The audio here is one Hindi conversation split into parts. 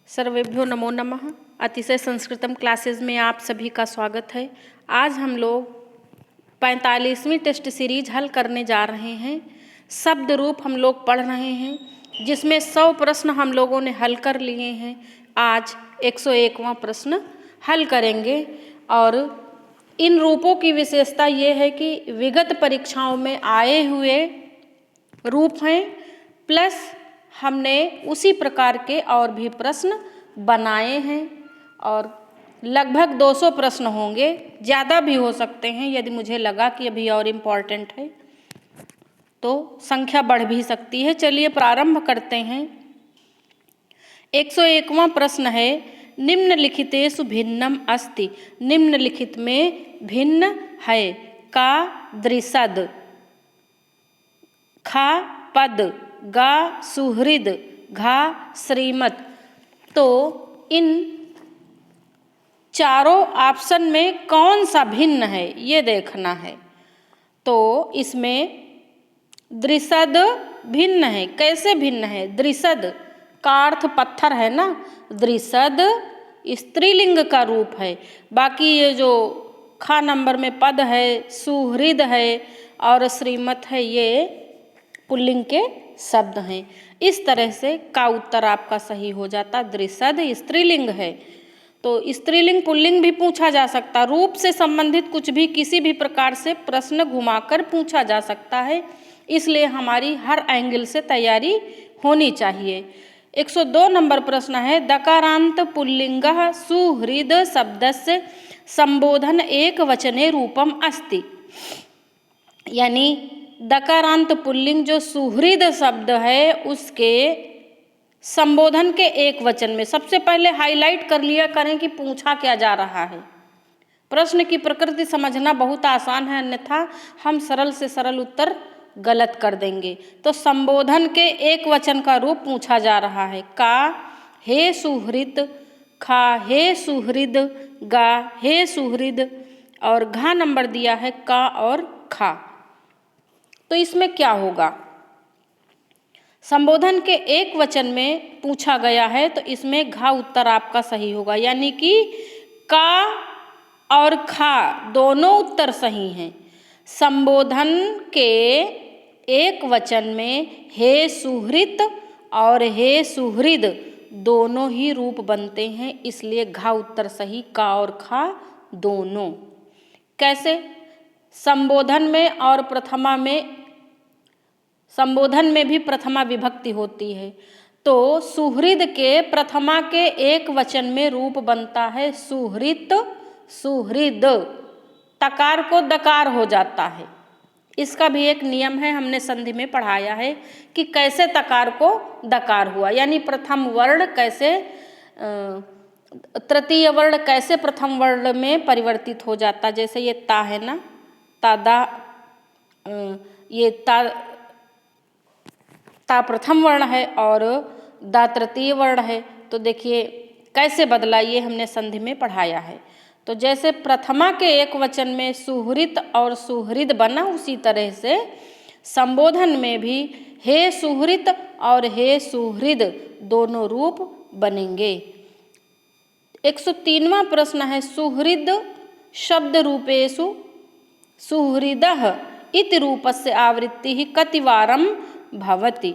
सर्वेभ्यो नमो नमः। अतिशय संस्कृतम क्लासेज में आप सभी का स्वागत है। आज हम लोग 45वीं टेस्ट सीरीज हल करने जा रहे हैं। शब्द रूप हम लोग पढ़ रहे हैं, जिसमें 100 प्रश्न हम लोगों ने हल कर लिए हैं। आज 101वां प्रश्न हल करेंगे। और इन रूपों की विशेषता ये है कि विगत परीक्षाओं में आए हुए रूप हैं, प्लस हमने उसी प्रकार के और भी प्रश्न बनाए हैं। और लगभग 200 प्रश्न होंगे, ज़्यादा भी हो सकते हैं। यदि मुझे लगा कि अभी और इम्पॉर्टेंट है तो संख्या बढ़ भी सकती है। चलिए प्रारंभ करते हैं। 101वां प्रश्न है, निम्नलिखितेषु भिन्नम अस्ति। निम्नलिखित में भिन्न है। का द्विशद, खा पद, गा सुहृद, घा श्रीमत। तो इन चारों ऑप्शन में कौन सा भिन्न है ये देखना है। तो इसमें द्विशद भिन्न है। कैसे भिन्न है? द्विशद का अर्थ पत्थर है ना। द्विशद स्त्रीलिंग का रूप है। बाकी ये जो खा नंबर में पद है, सुहृद है और श्रीमत है, ये पुल्लिंग के शब्द हैं। इस तरह से का उत्तर आपका सही हो जाता। द्विशद स्त्रीलिंग है। तो स्त्रीलिंग पुल्लिंग भी पूछा जा सकता। रूप से संबंधित कुछ भी किसी भी प्रकार से प्रश्न घुमाकर पूछा जा सकता है, इसलिए हमारी हर एंगल से तैयारी होनी चाहिए। 102 नंबर प्रश्न है, दकारांत पुल्लिंगः सुहृद शब्दस्य संबोधन एक वचने रूपम अस्ति। यानी दकारांत पुल्लिंग जो सुहृद शब्द है उसके संबोधन के एक वचन में। सबसे पहले हाईलाइट कर लिया करें कि पूछा क्या जा रहा है। प्रश्न की प्रकृति समझना बहुत आसान है, अन्यथा हम सरल से सरल उत्तर गलत कर देंगे। तो संबोधन के एक वचन का रूप पूछा जा रहा है। का हे सुहृद, खा हे सुहृद, गा हे सुहृद और घा नंबर दिया है का और खा। तो इसमें क्या होगा? संबोधन के एक वचन में पूछा गया है, तो इसमें घा उत्तर आपका सही होगा। यानी कि का और खा दोनों उत्तर सही हैं। संबोधन के एक वचन में हे सुहृत और हे सुहृद दोनों ही रूप बनते हैं, इसलिए घा उत्तर सही। का और खा दोनों। कैसे? संबोधन में और प्रथमा में, संबोधन में भी प्रथमा विभक्ति होती है। तो सुहृद के प्रथमा के एक वचन में रूप बनता है सुहृत सुहृद। तकार को दकार हो जाता है। इसका भी एक नियम है, हमने संधि में पढ़ाया है कि कैसे तकार को दकार हुआ। यानी प्रथम वर्ण कैसे तृतीय वर्ण कैसे प्रथम वर्ण में परिवर्तित हो जाता। जैसे ये ता है ना, तादा, ये ता प्रथम वर्ण है और दा तृतीय वर्ण है। तो देखिए कैसे बदला, ये हमने संधि में पढ़ाया है। तो जैसे प्रथमा के एक वचन में सुहृत और सुहृद बना, उसी तरह से संबोधन में भी हे सुहृत और हे सुहृद दोनों रूप बनेंगे। 103वां प्रश्न है, सुहृद शब्द रूपेषु सुहृदः इति रूपस्य आवृत्ति ही कतिवारम भवति।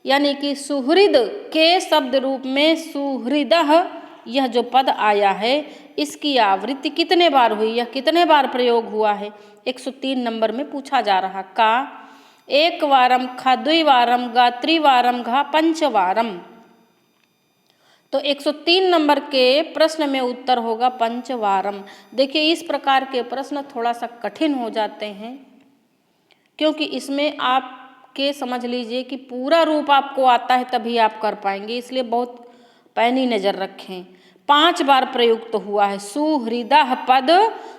यानी कि सुहृद के शब्द रूप में सुहृदः यह जो पद आया है, इसकी आवृत्ति कितने बार हुई, यह कितने बार प्रयोग हुआ है, 103 नंबर में पूछा जा रहा। का एक वारम, खा द्विवारम, गा त्रिवारम, घा पंचवारम। तो 103 नंबर के प्रश्न में उत्तर होगा पंचवारम। देखिए इस प्रकार के प्रश्न थोड़ा सा कठिन हो जाते हैं, क्योंकि इसमें आप के समझ लीजिए कि पूरा रूप आपको आता है तभी आप कर पाएंगे, इसलिए बहुत पैनी नज़र रखें। 5 बार प्रयुक्त हुआ है सुहृदः पद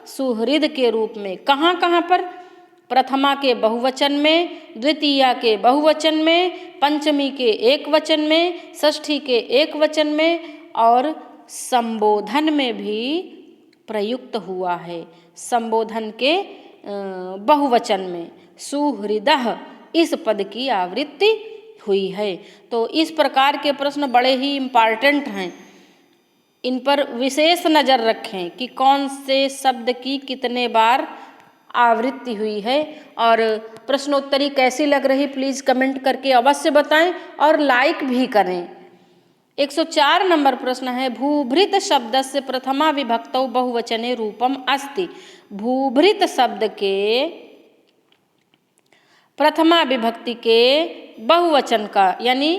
सुहृद के रूप में। कहाँ कहाँ पर? प्रथमा के बहुवचन में, द्वितीया के बहुवचन में, पंचमी के एक वचन में, षष्ठी के एक वचन में और संबोधन में भी प्रयुक्त हुआ है। संबोधन के बहुवचन में सुहृदः इस पद की आवृत्ति हुई है। तो इस प्रकार के प्रश्न बड़े ही इम्पॉर्टेंट हैं। इन पर विशेष नज़र रखें कि कौन से शब्द की कितने बार आवृत्ति हुई है। और प्रश्नोत्तरी कैसी लग रही प्लीज़ कमेंट करके अवश्य बताएं और लाइक भी करें। 104 नंबर प्रश्न है, भूभृत शब्दस्य प्रथमा विभक्तौ बहुवचने रूपम अस्ति। भूभृत शब्द के प्रथमा विभक्ति के बहुवचन का यानी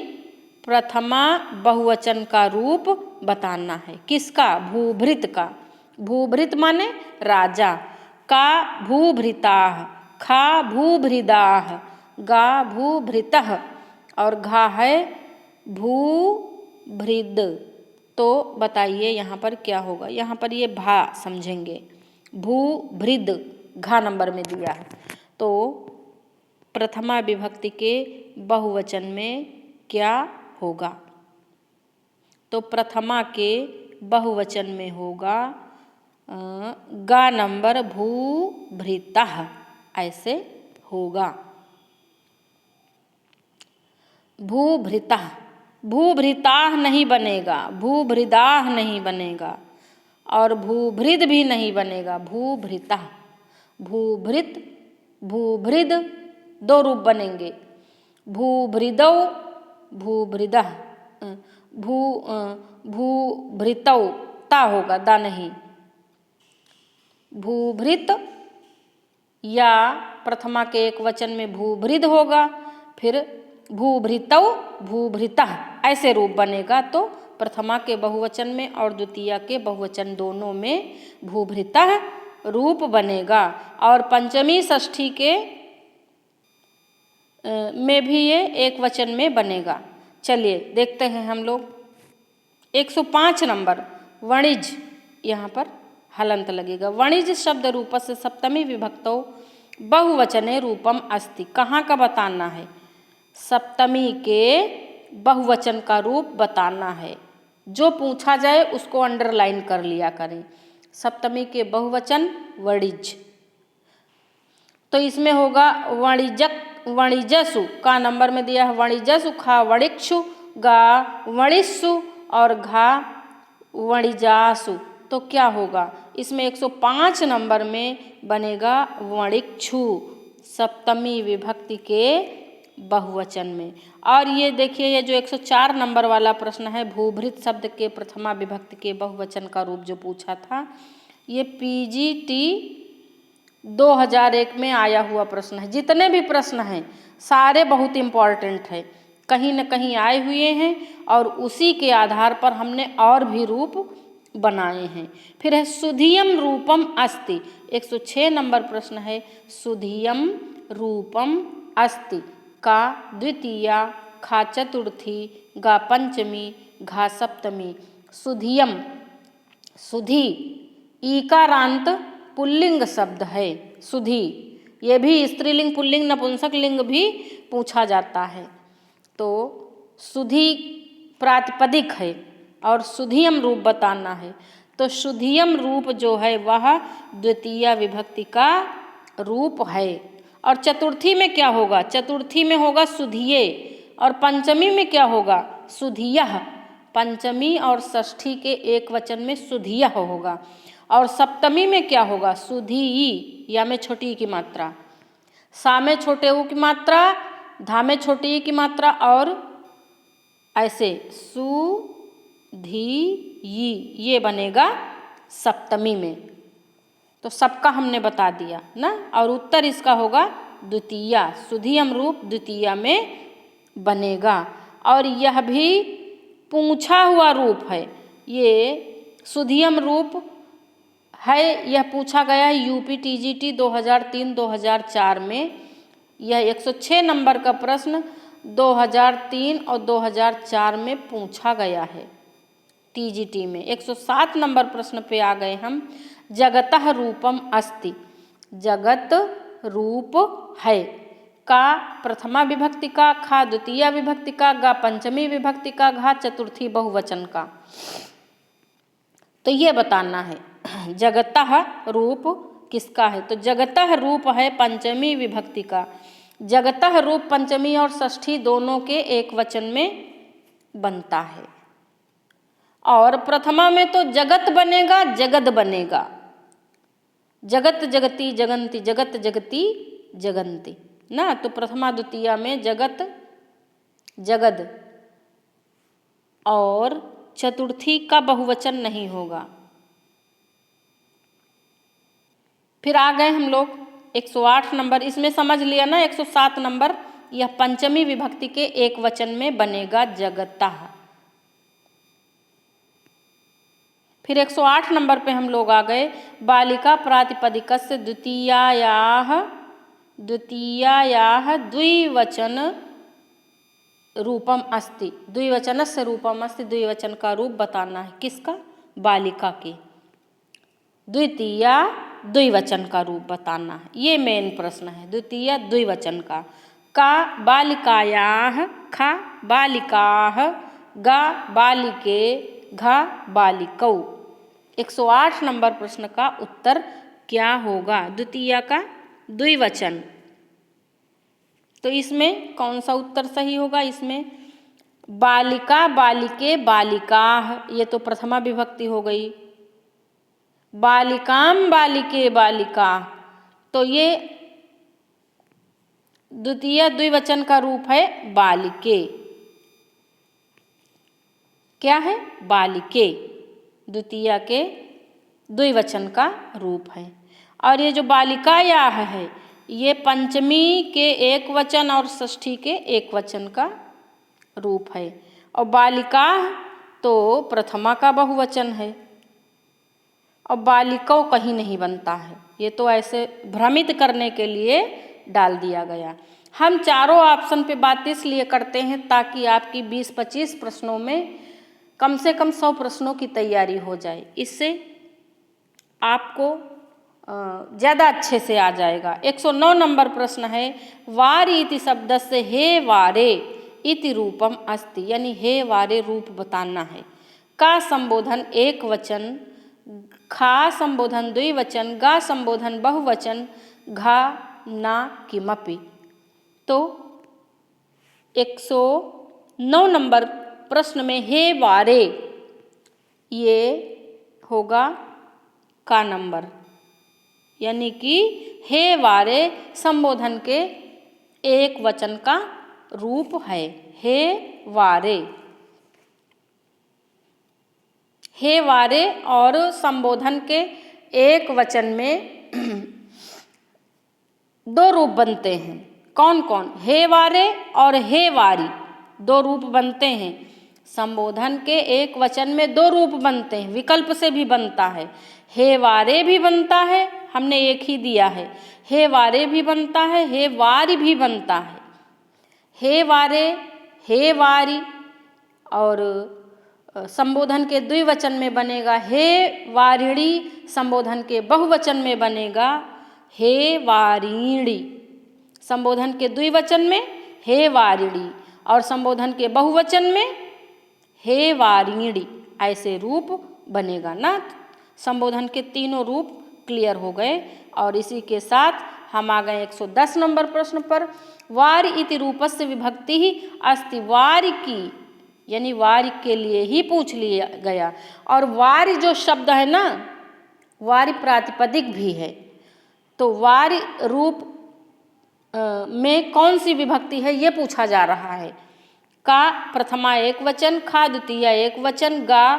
प्रथमा बहुवचन का रूप बताना है। किसका? भूभृत का। भूभृत माने राजा। का भूभृताः, खा भूभृदाः, गा भूभृतः और घा है भूभृद। तो बताइए यहाँ पर क्या होगा? यहाँ पर ये भा समझेंगे। भूभृद घा नंबर में दिया है। तो प्रथमा विभक्ति के बहुवचन में क्या होगा? तो प्रथमा के बहुवचन में होगा गा नंबर भूभृतः, ऐसे होगा। भूभृतः, भूभृताः नहीं बनेगा, भूभृदाः नहीं बनेगा और भूभृद भी नहीं बनेगा। भूभृतः, भूभृत, भूभृद दो रूप बनेंगे। भूभृदौ, भूभृदः, भूभृतौ ता होगा, दा नहीं। भूभृत या प्रथमा के एक वचन में भूभृद होगा, फिर भूभृतौ, भूभृतः ऐसे रूप बनेगा। तो प्रथमा के बहुवचन में और द्वितीया के बहुवचन दोनों में भूभृतः रूप बनेगा। और पंचमी षष्ठी के में भी ये एक वचन में बनेगा। चलिए देखते हैं हम लोग। 105 नंबर वणिज, यहाँ पर हलंत लगेगा। वणिज शब्द रूपस्य सप्तमी विभक्तौ बहुवचने रूपम अस्ति। कहाँ का बताना है? सप्तमी के बहुवचन का रूप बताना है। जो पूछा जाए उसको अंडरलाइन कर लिया करें। सप्तमी के बहुवचन वणिज, तो इसमें होगा वणिजक, वणिजसु। का नंबर में दिया है वणिजसु, खा वणिक्षु, गा वणिस्सु और घा वणिजासु। तो क्या होगा? इसमें 105 नंबर में बनेगा वणिक्षु, सप्तमी विभक्ति के बहुवचन में। और ये देखिए, ये जो 104 नंबर वाला प्रश्न है, भूभृत शब्द के प्रथमा विभक्ति के बहुवचन का रूप जो पूछा था, ये पीजीटी 2001 में आया हुआ प्रश्न है। जितने भी प्रश्न हैं सारे बहुत इम्पॉर्टेंट है, कहीं न कहीं आए हुए हैं और उसी के आधार पर हमने और भी रूप बनाए हैं। फिर है सुधियम रूपम अस्ति। 106 नंबर प्रश्न है, सुधियम रूपम अस्ति। का द्वितीया, खा चतुर्थी, गा पंचमी, घा सप्तमी। सुधियम, सुधी ईकारांत पुल्लिंग शब्द है। सुधी, ये भी स्त्रीलिंग, पुल्लिंग, नपुंसक लिंग भी पूछा जाता है। तो सुधी प्रातिपदिक है और सुधियम रूप बताना है। तो सुधियम रूप जो है वह द्वितीया विभक्ति का रूप है। और चतुर्थी में क्या होगा? चतुर्थी में होगा सुधिये और पंचमी में क्या होगा? सुधियः। पंचमी और षष्ठी के एक वचन में सुधियः होगा। और सप्तमी में क्या होगा? सुधीयी, या में छोटी ई की मात्रा, सा में छोटे ऊ की मात्रा, धा में छोटी ई की मात्रा और ऐसे सुधीयी, ये बनेगा सप्तमी में। तो सबका हमने बता दिया ना। और उत्तर इसका होगा द्वितीया, सुधियम रूप द्वितीया में बनेगा। और यह भी पूछा हुआ रूप है। ये सुधियम रूप है, यह पूछा गया है यूपी टीजीटी 2003-2004 में। यह 106 नंबर का प्रश्न 2003 और 2004 में पूछा गया है टीजीटी में। 107 नंबर प्रश्न पे आ गए हम। जगतः रूपम अस्ति। जगत रूप है। का प्रथमा विभक्ति का, खा द्वितीया विभक्ति का, गा पंचमी विभक्ति का, घा चतुर्थी बहुवचन का। तो ये बताना है जगतः रूप किसका है। तो जगतः रूप है पंचमी विभक्ति का। जगतः रूप पंचमी और षष्ठी दोनों के एक वचन में बनता है। और प्रथमा में तो जगत बनेगा, जगद बनेगा। जगत जगति जगंती, जगत जगति जगंती ना, तो प्रथमा द्वितीया में जगत जगद, और चतुर्थी का बहुवचन नहीं होगा। फिर आ गए हम लोग 108 नंबर, इसमें समझ लिया ना 107 नंबर, यह पंचमी विभक्ति के एक वचन में बनेगा जगतः। फिर 108 नंबर पे हम लोग आ गए, बालिका प्रातिपदिकस्य द्वितीयायाः द्विवचन रूपम अस्ति, द्विवचनस्य रूपम अस्ति, द्विवचन का रूप बताना है। किसका? बालिका के। द्वितीया द्विवचन का रूप बताना है, ये मेन प्रश्न है। द्वितीय द्विवचन का बालिकायाः, खा बालिकाः, गा बालिके, घा बालिकौ। 108 नंबर प्रश्न का उत्तर क्या होगा? द्वितीया का द्विवचन। तो इसमें कौन सा उत्तर सही होगा? इसमें बालिका बालिके बालिकाः, ये तो प्रथमा विभक्ति हो गई। बालिकाम बालिके बालिका, तो ये द्वितीय द्विवचन का रूप है बालिके। क्या है? बालिके, द्वितीया के द्विवचन का रूप है। और ये जो बालिकायाः है, ये पंचमी के एक वचन और षष्ठी के एक वचन का रूप है। और बालिका तो प्रथमा का बहुवचन है, और बालिकाओं कहीं नहीं बनता है। ये तो ऐसे भ्रमित करने के लिए डाल दिया गया। हम चारों ऑप्शन पे बात इसलिए करते हैं ताकि आपकी 20-25 प्रश्नों में कम से कम 100 प्रश्नों की तैयारी हो जाए। इससे आपको ज़्यादा अच्छे से आ जाएगा। 109 नंबर प्रश्न है, वारि इति शब्दस्य हे वारे इति रूपम अस्ति, यानी हे वारे रूप बताना है। का संबोधन एक वचन, खा संबोधन द्विवचन, गा संबोधन बहुवचन, घा ना किमपि। तो 109 नंबर प्रश्न में हे वारे, ये होगा का नंबर, यानी कि हे वारे संबोधन के एक वचन का रूप है। हे वारे, हे वारे और संबोधन के एक वचन में दो रूप बनते हैं। कौन कौन? हे वारे और हे वारी, दो रूप बनते हैं। संबोधन के एक वचन में दो रूप बनते हैं, विकल्प से भी बनता है। हे वारे भी बनता है, हमने एक ही दिया है। हे वारे भी बनता है, हे वारी भी बनता है। हे वारे, हे वारी, और संबोधन के द्विवचन में बनेगा हे वारिणी, संबोधन के बहुवचन में बनेगा हे वारिणी। संबोधन के द्विवचन में हे वारिणी और संबोधन के बहुवचन में हे वारिणी, ऐसे रूप बनेगा ना। संबोधन के तीनों रूप क्लियर हो गए। और इसी के साथ हम आ गए 110 नंबर प्रश्न पर। वारि इति रूपस्य विभक्ति ही अस्ति, वारि की यानी वारि के लिए ही पूछ लिया गया। और वारि जो शब्द है ना, वारि प्रातिपदिक भी है। तो वारि रूप में कौन सी विभक्ति है ये पूछा जा रहा है। का प्रथमा एक वचन, खा द्वितीया एक वचन, गा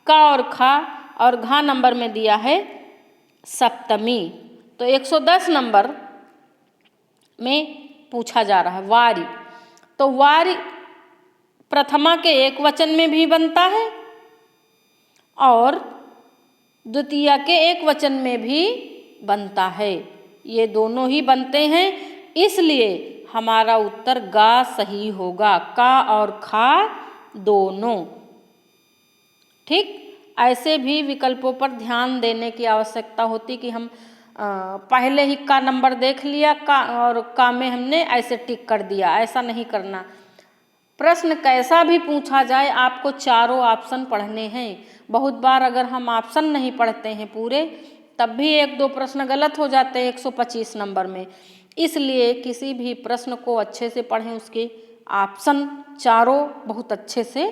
का और खा, और घा नंबर में दिया है सप्तमी। तो 110 नंबर में पूछा जा रहा है वारि। तो वारि प्रथमा के एक वचन में भी बनता है और द्वितीया के एक वचन में भी बनता है। ये दोनों ही बनते हैं, इसलिए हमारा उत्तर गा सही होगा। का और खा दोनों। ठीक, ऐसे भी विकल्पों पर ध्यान देने की आवश्यकता होती कि हम पहले ही का नंबर देख लिया का और का में हमने ऐसे टिक कर दिया, ऐसा नहीं करना। प्रश्न कैसा भी पूछा जाए आपको चारों ऑप्शन पढ़ने हैं। बहुत बार अगर हम ऑप्शन नहीं पढ़ते हैं पूरे, तब भी एक दो प्रश्न गलत हो जाते हैं 125 नंबर में। इसलिए किसी भी प्रश्न को अच्छे से पढ़ें, उसके ऑप्शन चारों बहुत अच्छे से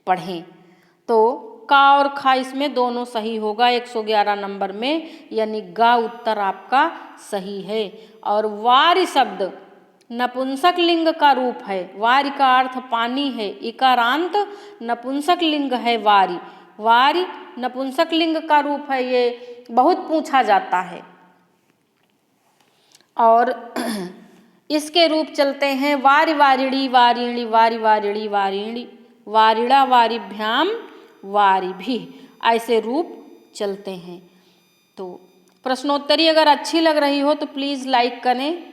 पढ़ें। तो का और खा इसमें दोनों सही होगा 111 नंबर में, यानी गा उत्तर आपका सही है। और वारि शब्द नपुंसक लिंग का रूप है। वारि का अर्थ पानी है, इकारांत नपुंसक लिंग है वारि। वारि नपुंसक लिंग का रूप है, ये बहुत पूछा जाता है। और इसके रूप चलते हैं वारि वारिणी वारिणी वारि वारिणी वारिणी, वारिणा वारिभ्याम वारिभिः, ऐसे रूप चलते हैं। तो प्रश्नोत्तरी अगर अच्छी लग रही हो तो प्लीज़ लाइक करें।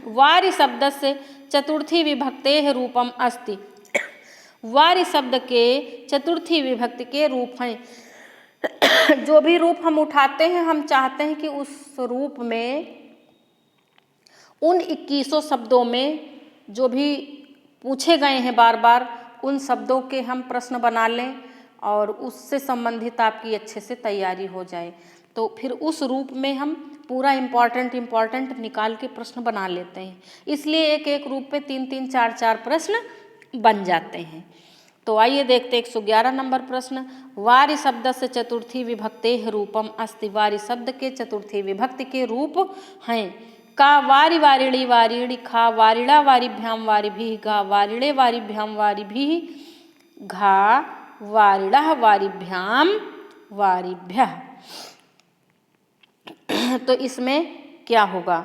वारि शब्द से चतुर्थी विभक्तेः रूपम अस्ति। वारि शब्द के चतुर्थी विभक्ति के रूप हैं। जो भी रूप हम उठाते हैं, हम चाहते हैं कि उस रूप में उन 21 शब्दों में जो भी पूछे गए हैं बार बार, उन शब्दों के हम प्रश्न बना लें और उससे संबंधित आपकी अच्छे से तैयारी हो जाए। तो फिर उस रूप में हम पूरा इम्पॉर्टेंट निकाल के प्रश्न बना लेते हैं। इसलिए एक एक रूप पे 3-3, 4-4 प्रश्न बन जाते हैं। तो आइए देखते 111 नंबर प्रश्न। वारि शब्द से चतुर्थी विभक्तेः रूपम अस्ति। वारि शब्द के चतुर्थी विभक्ति के रूप हैं का वारि वारिणी वारिणी, खा वारिणा वारिभ्याम वारिभिः, घा वारिणे वारिभ्याम वारिभिः, घा वारिणः वारिभ्याम वारिभ्यः। तो इसमें क्या होगा?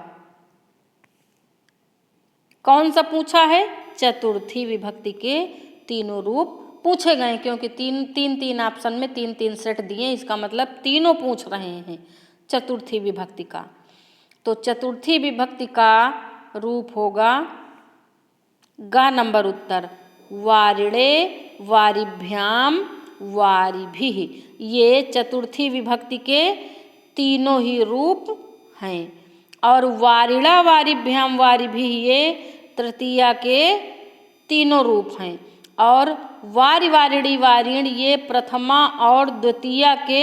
कौन सा पूछा है? चतुर्थी विभक्ति के तीनों रूप पूछे गए, क्योंकि तीन ऑप्शन में 3-3 सेट दिए, इसका मतलब तीनों पूछ रहे हैं चतुर्थी विभक्ति का। तो चतुर्थी विभक्ति का रूप होगा गा नंबर उत्तर वारिणे वारिभ्याम वारिभिः। ये चतुर्थी विभक्ति के तीनों ही रूप हैं। और वारिणा वारिभ्याम वारिभिः ये तृतीया के तीनों रूप हैं। और वारि वारिणी वारिण ये प्रथमा और द्वितीया के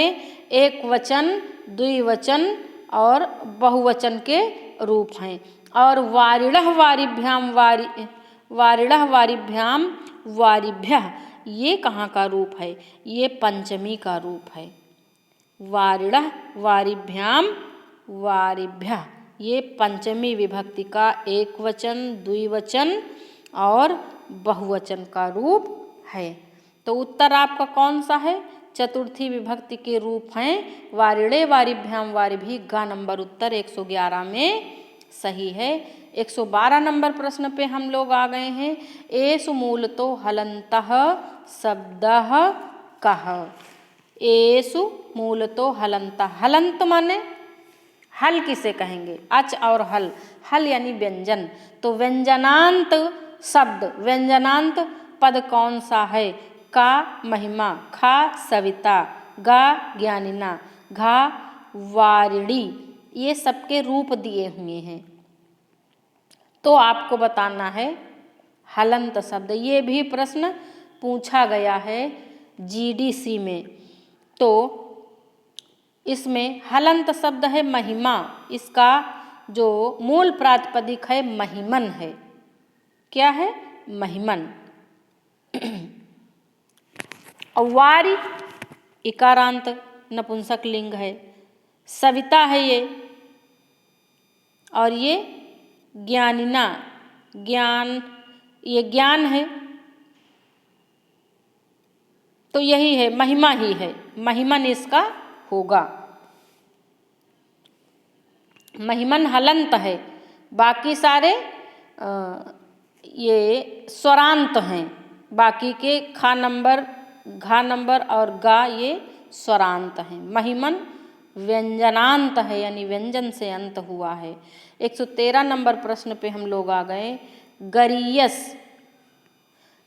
एक वचन, द्विवचन और बहुवचन के रूप हैं। और वारिणः वारिभ्याम वारिणः वारिभ्याम वारिभ्यः ये कहाँ का रूप है? ये पंचमी का रूप है। वारिणः वारिभ्याम वारिभ्यः ये पंचमी विभक्ति का एक वचन, द्विवचन और बहुवचन का रूप है। तो उत्तर आपका कौन सा है? चतुर्थी विभक्ति के रूप हैं वारिणे वारिभ्याम वारिभिः। गा नंबर उत्तर 111 में सही है। 112 नंबर प्रश्न पे हम लोग आ गए हैं। एषु मूलतो हलन्तः शब्दः कः? एषु मूलतो हलन्तः। हलंत माने हल किसे कहेंगे? अच और हल, हल यानी व्यंजन। तो व्यंजनांत शब्द, व्यंजनांत पद कौन सा है? का महिमा, खा सविता, गा ज्ञानिना, घा वारिणी, ये सबके रूप दिए हुए हैं। तो आपको बताना है हलंत शब्द। ये भी प्रश्न पूछा गया है जीडीसी में। तो इसमें हलंत शब्द है महिमा, इसका जो मूल प्रातिपदिक है महिमन है। क्या है? महिमन। और वारि इकारांत नपुंसक लिंग है। सविता है ये, और ये ज्ञानिना, ज्ञान, ये ज्ञान है। तो यही है, महिमा ही है, महिमन इसका होगा। महिमन हलंत है। बाकी सारे ये स्वरांत हैं। बाकी के खा नंबर, घा नंबर और गा ये स्वरांत हैं। महिमन व्यंजनांत है, यानी व्यंजन से अंत हुआ है। 113 नंबर प्रश्न पे हम लोग आ गए। गरीयस।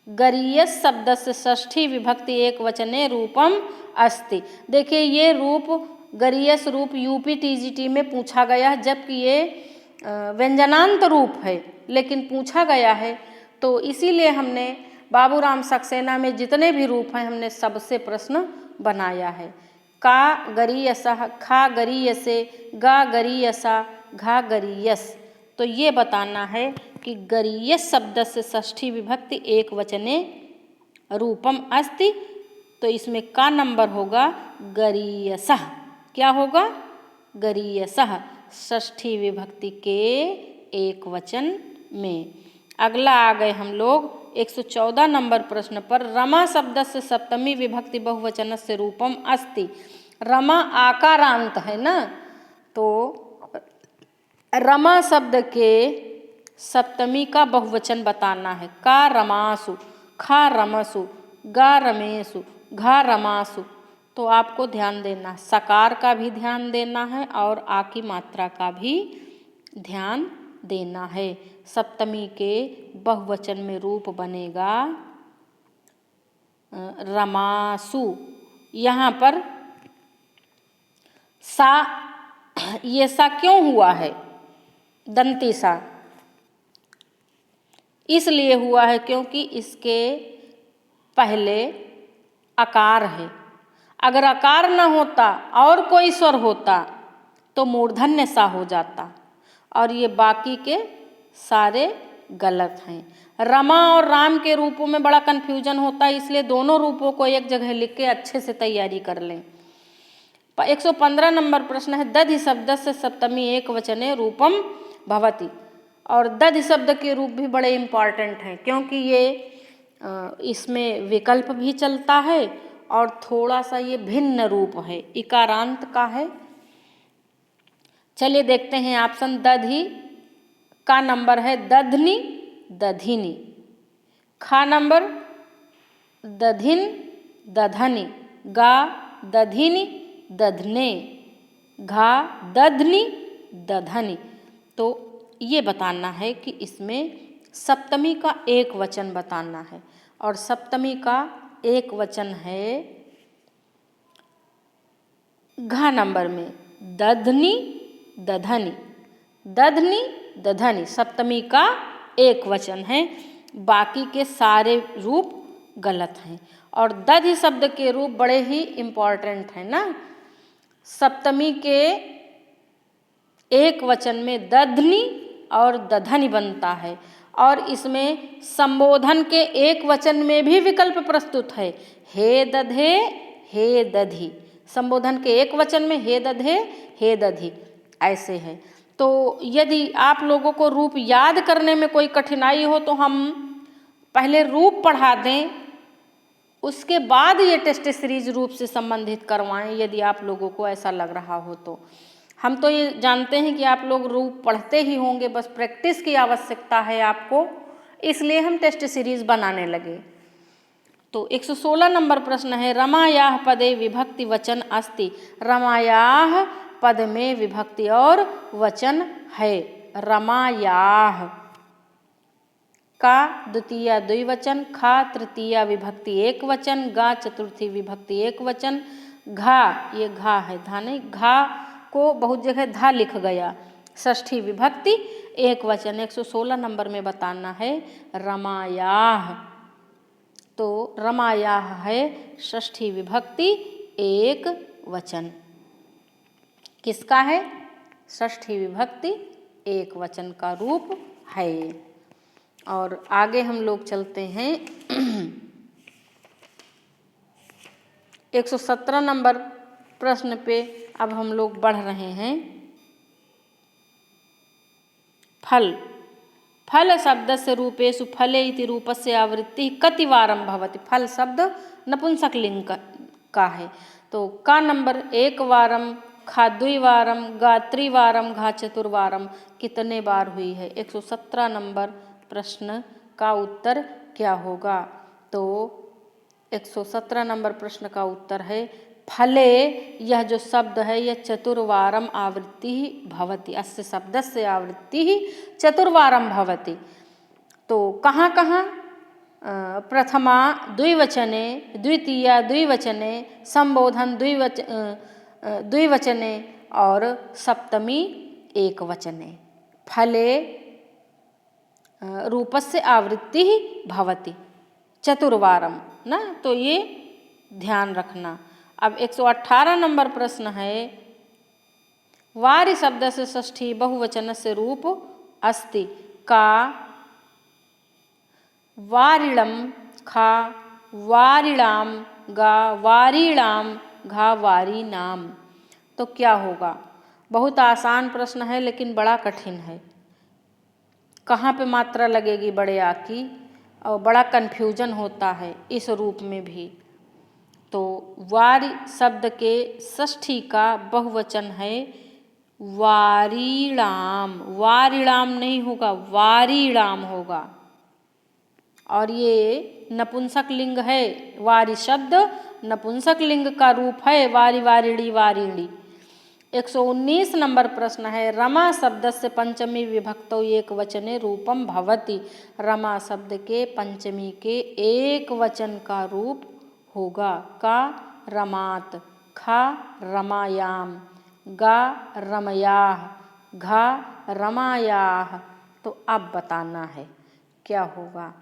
गरीयस शब्द से षष्ठी विभक्ति एक वचने रूपम अस्ति। देखिए ये रूप, गरीयस रूप यूपी टीजीटी में पूछा गया, जबकि ये व्यंजनांत रूप है लेकिन पूछा गया है। तो इसीलिए हमने बाबूराम सक्सेना में जितने भी रूप हैं हमने सबसे प्रश्न बनाया है। का गरीयसः, खा गरीयसे, गा गरीयसा, घा गरीयस। तो ये बताना है कि गरीयस शब्द से षष्ठी विभक्ति एक वचने रूपम अस्ति, तो इसमें का नंबर होगा गरीयसः। क्या होगा? गरीयसः, षष्ठी विभक्ति के एक वचन में। अगला आ गए हम लोग 114 नंबर प्रश्न पर। रमा शब्दस्य सप्तमी विभक्ति बहुवचनस्य रूपम अस्ति। रमा आकारांत है ना, तो रमा शब्द के सप्तमी का बहुवचन बताना है। का रमासु, खा रमसु, गा रमेसु, घा रमासु। तो आपको ध्यान देना, सकार का भी ध्यान देना है और आ की मात्रा का भी ध्यान देना है। सप्तमी के बहुवचन में रूप बनेगा रमासु। यहाँ पर सा, ये सा क्यों हुआ है? दंती सा इसलिए हुआ है क्योंकि इसके पहले आकार है। अगर आकार न होता और कोई स्वर होता तो मूर्धन्य सा हो जाता, और ये बाकी के सारे गलत हैं। रमा और राम के रूपों में बड़ा कन्फ्यूजन होता है, इसलिए दोनों रूपों को एक जगह लिख के अच्छे से तैयारी कर लें। 115 नंबर प्रश्न है दधि शब्दस्य सप्तमी एक वचने रूपम भवति। और दधि शब्द के रूप भी बड़े इम्पॉर्टेंट हैं, क्योंकि ये इसमें विकल्प भी चलता है और थोड़ा सा ये भिन्न रूप है, इकारांत का है। चलिए देखते हैं ऑप्शन। दधि का नंबर है दधनी, दधिनी। खा नंबर दधिन, दधनी। गा दधिनी, दधने। घा दधनी, दधनी। तो ये बताना है कि इसमें सप्तमी का एक वचन बताना है, और सप्तमी का एक वचन है घा नंबर में दधनी, दधनी। दधनी, दधनी सप्तमी का एक वचन है, बाकी के सारे रूप गलत हैं। और दधि शब्द के रूप बड़े ही इम्पॉर्टेंट हैं ना। सप्तमी के एक वचन में दधनी और दधनी बनता है, और इसमें संबोधन के एक वचन में भी विकल्प प्रस्तुत है। हे दधे, हे दधि। संबोधन के एक वचन में हे दधे, हे दधि ऐसे है। तो यदि आप लोगों को रूप याद करने में कोई कठिनाई हो तो हम पहले रूप पढ़ा दें, उसके बाद ये टेस्ट सीरीज रूप से संबंधित करवाएं, यदि आप लोगों को ऐसा लग रहा हो तो। हम तो ये जानते हैं कि आप लोग रूप पढ़ते ही होंगे, बस प्रैक्टिस की आवश्यकता है आपको, इसलिए हम टेस्ट सीरीज बनाने लगे। तो 116 नंबर प्रश्न है रमायाः पदे विभक्ति वचन अस्ति। रमायाः पद में विभक्ति और वचन है। रमायाः का द्वितीय द्विवचन, खा तृतीया विभक्ति एक वचन, गा चतुर्थी विभक्ति एक वचन, घा, ये घा है, धा नहीं, घा को बहुत जगह धा लिख गया, षष्ठी विभक्ति एक वचन। 116 नंबर में बताना है रमायाः। तो रमायाः है षष्ठी विभक्ति एक वचन। किसका है? षष्ठी विभक्ति एक वचन का रूप है। और आगे हम लोग चलते हैं 117 नंबर प्रश्न पे अब हम लोग बढ़ रहे हैं। फल। फल शब्दस्य रूपेषु फले इति रूपस्य आवृत्ति कतिवारं भवति। फल शब्द नपुंसकलिंग का है। तो का नंबर एक वारम, खा द्विवारम, गा त्रिवारम, घा चतुर्वारम कितने बार हुई है? 117 नंबर प्रश्न का उत्तर क्या होगा? तो 117 नंबर प्रश्न का उत्तर है फले। यह जो शब्द है यह चतुर्वारम आवृत्ति ही भवति। अस्य शब्दस्य आवृत्ति ही चतुर्वारम भवति। तो कहाँ कहाँ? प्रथमा द्विवचने, द्वितीया द्विवचने, संबोधन द्विवचने और सप्तमी एक वचने। फले रूपस्य आवृत्ति ही भवति चतुर्वारम ना, तो ये ध्यान रखना। अब 118 नंबर प्रश्न है वारि शब्द से षष्ठी बहुवचन से रूप अस्ति। का वारिणम, खा वारिणाम गा वारिणाम घा वारी नाम। तो क्या होगा? बहुत आसान प्रश्न है लेकिन बड़ा कठिन है। कहाँ पे मात्रा लगेगी बड़े आ की, और बड़ा कन्फ्यूजन होता है इस रूप में भी। तो वारी शब्द के षष्ठी का बहुवचन है वारिणाम। वारिणाम नहीं होगा, वारिणाम होगा। और ये नपुंसक लिंग है। वारी शब्द नपुंसक लिंग का रूप है, वारी वारिणी वारिणी। 119 नंबर प्रश्न है, रमा शब्द से पंचमी विभक्तौ एक वचने रूपम भवति। रमा शब्द के पंचमी के एक वचन का रूप होगा। का रमात, खा रमायाम, गा रमयाह, घा रमायाह। तो अब बताना है क्या होगा।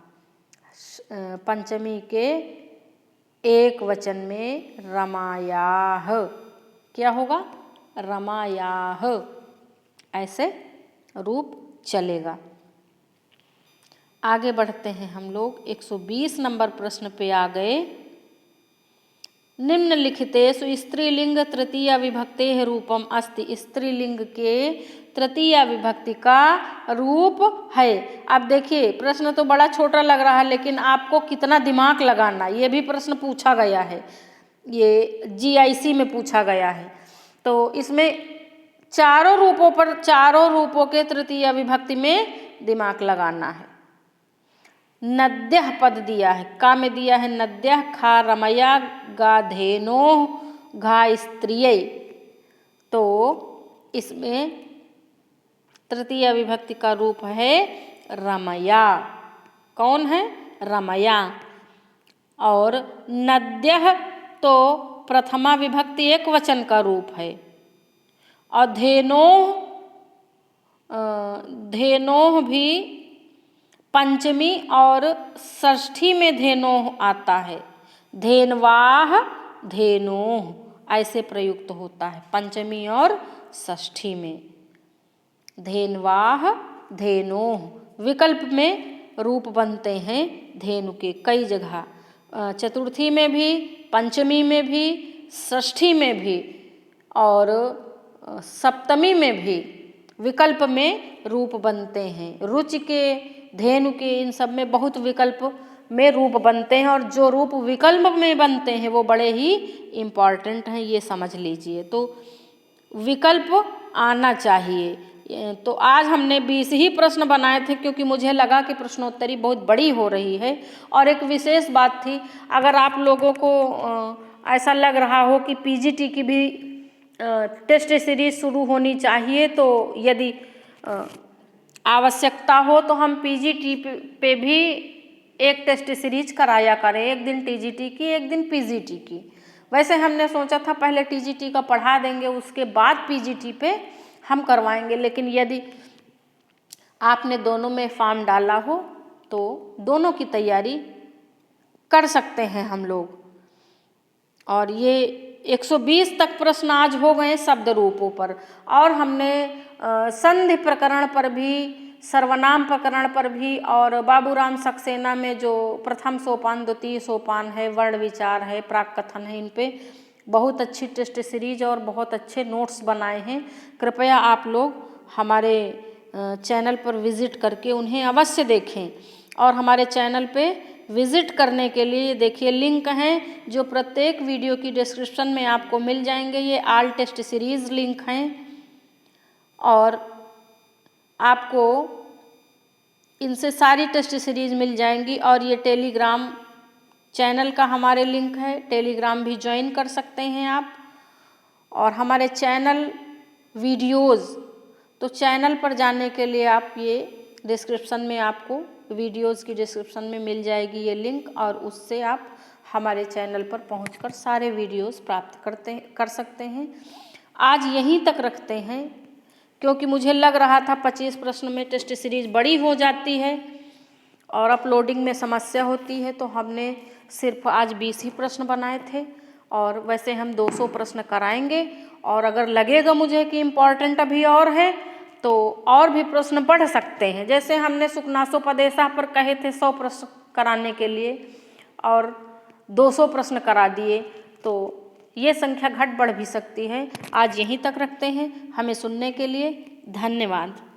पंचमी के एक वचन में रमायाह, क्या होगा? रमायाह, ऐसे रूप चलेगा। आगे बढ़ते हैं हम लोग। 120 नंबर प्रश्न पे आ गए। निम्नलिखितेषु स्त्रीलिंग तृतीया विभक्तेः रूपम अस्ति। स्त्रीलिंग के तृतीया विभक्ति का रूप है। अब देखिए प्रश्न तो बड़ा छोटा लग रहा है लेकिन आपको कितना दिमाग लगाना, ये भी प्रश्न पूछा गया है, ये GIC में पूछा गया है। तो इसमें चारों रूपों के तृतीया विभक्ति में दिमाग लगाना है। नद्यः पद दिया है, का में दिया है नद्यः, खा रमया, गा धेनो, घा स्त्रियै। तो इसमें तृतीय विभक्ति का रूप है रमया। कौन है? रमया। और नद्यः तो प्रथमा विभक्ति एक वचन का रूप है। और धेनोह भी पंचमी और षष्ठी में धेनोह आता है। धेनवाह धेनोह ऐसे प्रयुक्त होता है पंचमी और षष्ठी में। धेनवाह धेनोह विकल्प में रूप बनते हैं धेनु के कई जगह, चतुर्थी में भी, पंचमी में भी, षष्ठी में भी और सप्तमी में भी विकल्प में रूप बनते हैं। रुचि के, धेनु के, इन सब में बहुत विकल्प में रूप बनते हैं और जो रूप विकल्प में बनते हैं वो बड़े ही इम्पॉर्टेंट हैं, ये समझ लीजिए। तो विकल्प आना चाहिए। तो आज हमने 20 ही प्रश्न बनाए थे क्योंकि मुझे लगा कि प्रश्नोत्तरी बहुत बड़ी हो रही है। और एक विशेष बात थी, अगर आप लोगों को ऐसा लग रहा हो कि PGT की भी टेस्ट सीरीज शुरू होनी चाहिए, तो यदि आवश्यकता हो तो हम PGT पे भी एक टेस्ट सीरीज कराया करें, एक दिन TGT की, एक दिन PGT की। वैसे हमने सोचा था पहले TGT का पढ़ा देंगे, उसके बाद PGT पे हम करवाएंगे, लेकिन यदि आपने दोनों में फॉर्म डाला हो तो दोनों की तैयारी कर सकते हैं हम लोग। और ये 120 तक प्रश्न आज हो गए शब्द रूपों पर। और हमने संधि प्रकरण पर भी, सर्वनाम प्रकरण पर भी, और बाबूराम सक्सेना में जो प्रथम सोपान द्वितीय सोपान है, वर्ण विचार है, प्राक कथन है, इन पे बहुत अच्छी टेस्ट सीरीज और बहुत अच्छे नोट्स बनाए हैं। कृपया आप लोग हमारे चैनल पर विज़िट करके उन्हें अवश्य देखें। और हमारे चैनल पे विज़िट करने के लिए देखिए लिंक हैं जो प्रत्येक वीडियो की डिस्क्रिप्शन में आपको मिल जाएंगे। ये ऑल टेस्ट सीरीज़ लिंक हैं और आपको इनसे सारी टेस्ट सीरीज मिल जाएंगी। और ये टेलीग्राम चैनल का हमारे लिंक है, टेलीग्राम भी ज्वाइन कर सकते हैं आप। और हमारे चैनल वीडियोज़, तो चैनल पर जाने के लिए आप ये डिस्क्रिप्शन में आपको वीडियोज़ की डिस्क्रिप्शन में मिल जाएगी ये लिंक, और उससे आप हमारे चैनल पर पहुंचकर सारे वीडियोज़ प्राप्त कर सकते हैं। आज यहीं तक रखते हैं क्योंकि मुझे लग रहा था 25 प्रश्न में टेस्ट सीरीज बड़ी हो जाती है और अपलोडिंग में समस्या होती है, तो हमने सिर्फ आज 20 ही प्रश्न बनाए थे। और वैसे हम 200 प्रश्न कराएंगे, और अगर लगेगा मुझे कि इम्पॉर्टेंट अभी और है तो और भी प्रश्न बढ़ सकते हैं। जैसे हमने सुखनासोपदेशा पर कहे थे 100 प्रश्न कराने के लिए, और 200 प्रश्न करा दिए, तो ये संख्या घट बढ़ भी सकती है। आज यहीं तक रखते हैं। हमें सुनने के लिए धन्यवाद।